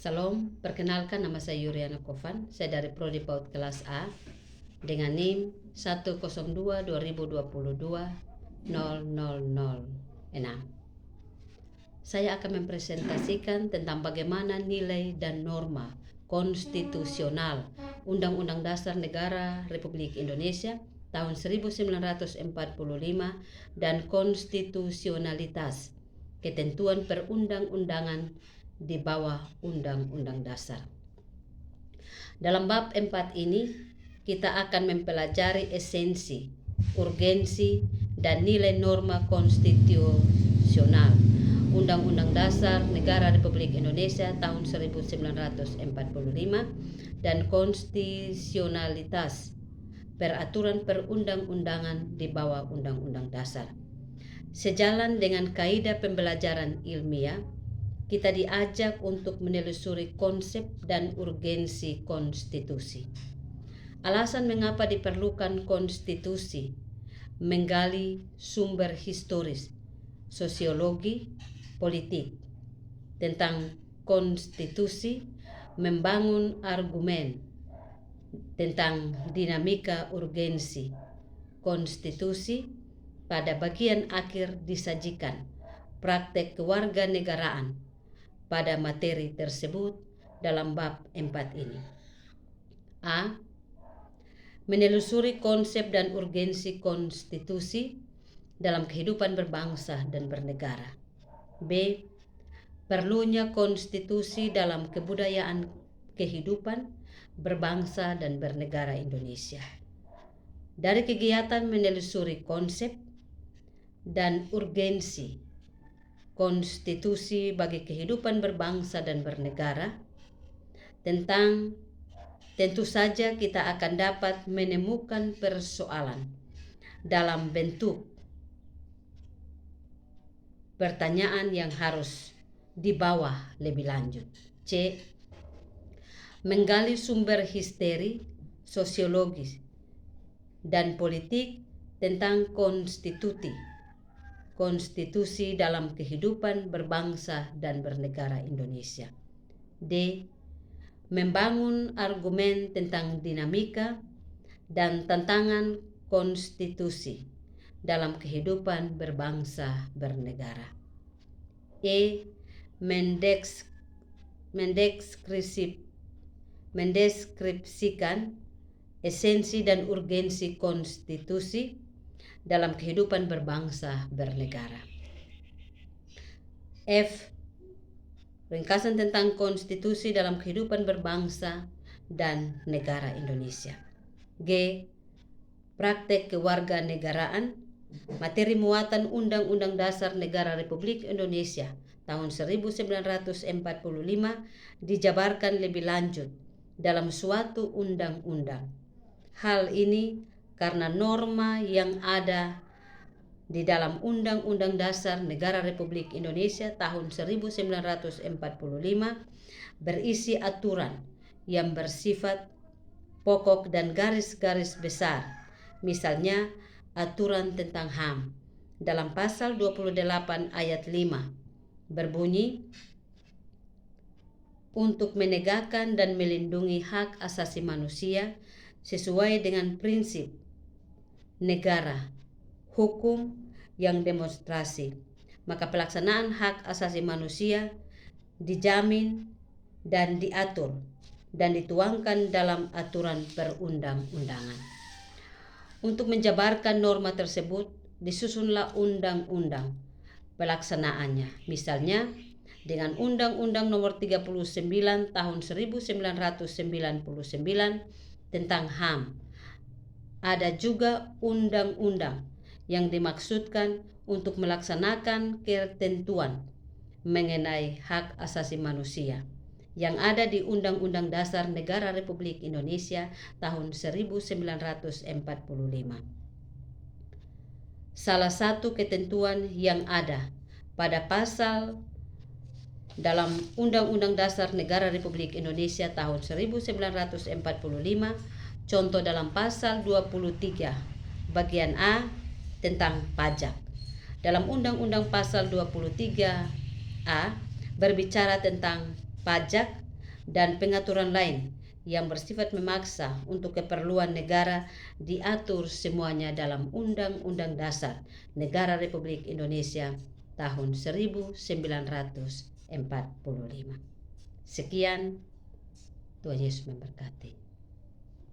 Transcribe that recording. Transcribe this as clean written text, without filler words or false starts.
Salam, perkenalkan nama saya Yuriana Kovan, saya dari Prodi PAUD kelas A dengan NIM 102-2022-0006. Saya akan mempresentasikan tentang bagaimana nilai dan norma konstitusional Undang-Undang Dasar Negara Republik Indonesia tahun 1945 dan konstitusionalitas ketentuan perundang-undangan di bawah Undang-Undang Dasar. Dalam bab 4 ini, kita akan mempelajari esensi, urgensi, dan nilai norma konstitusional Undang-Undang Dasar Negara Republik Indonesia tahun 1945 dan konstitusionalitas peraturan perundang-undangan di bawah Undang-Undang Dasar. Sejalan dengan kaidah pembelajaran ilmiah, kita diajak untuk menelusuri konsep dan urgensi konstitusi. Alasan mengapa diperlukan konstitusi, menggali sumber historis, sosiologi, politik tentang konstitusi, membangun argumen tentang dinamika urgensi konstitusi. Pada bagian akhir disajikan praktek kewarganegaraan pada materi tersebut dalam bab 4 ini. A. Menelusuri konsep dan urgensi konstitusi dalam kehidupan berbangsa dan bernegara. B. Perlunya konstitusi dalam kebudayaan kehidupan berbangsa dan bernegara Indonesia. Dari kegiatan menelusuri konsep dan urgensi konstitusi bagi kehidupan berbangsa dan bernegara, tentu saja kita akan dapat menemukan persoalan dalam bentuk pertanyaan yang harus dibawa lebih lanjut. C. Menggali sumber histeri, sosiologis, dan politik tentang konstitusi dalam kehidupan berbangsa dan bernegara Indonesia. D. Membangun argumen tentang dinamika dan tantangan konstitusi dalam kehidupan berbangsa bernegara. E. Mendeskripsikan esensi dan urgensi konstitusi dalam kehidupan berbangsa bernegara. F. Ringkasan tentang konstitusi dalam kehidupan berbangsa dan negara Indonesia. G. Praktek kewarganegaraan, materi muatan Undang-Undang Dasar Negara Republik Indonesia tahun 1945 dijabarkan lebih lanjut dalam suatu undang-undang. Hal ini karena norma yang ada di dalam Undang-Undang Dasar Negara Republik Indonesia tahun 1945 berisi aturan yang bersifat pokok dan garis-garis besar. Misalnya aturan tentang HAM dalam pasal 28 ayat 5 berbunyi, untuk menegakkan dan melindungi hak asasi manusia sesuai dengan prinsip negara, hukum yang demonstrasi, maka pelaksanaan hak asasi manusia dijamin dan diatur dan dituangkan dalam aturan perundang-undangan. Untuk menjabarkan norma tersebut, disusunlah undang-undang pelaksanaannya, misalnya dengan Undang-Undang Nomor 39 Tahun 1999 tentang HAM. Ada juga undang-undang yang dimaksudkan untuk melaksanakan ketentuan mengenai hak asasi manusia yang ada di Undang-Undang Dasar Negara Republik Indonesia tahun 1945. Salah satu ketentuan yang ada pada pasal dalam Undang-Undang Dasar Negara Republik Indonesia tahun 1945, contoh dalam pasal 23 bagian A tentang pajak. Dalam Undang-Undang pasal 23A berbicara tentang pajak dan pengaturan lain yang bersifat memaksa untuk keperluan negara diatur semuanya dalam Undang-Undang Dasar Negara Republik Indonesia tahun 1945. Sekian, Tuhan Yesus memberkati.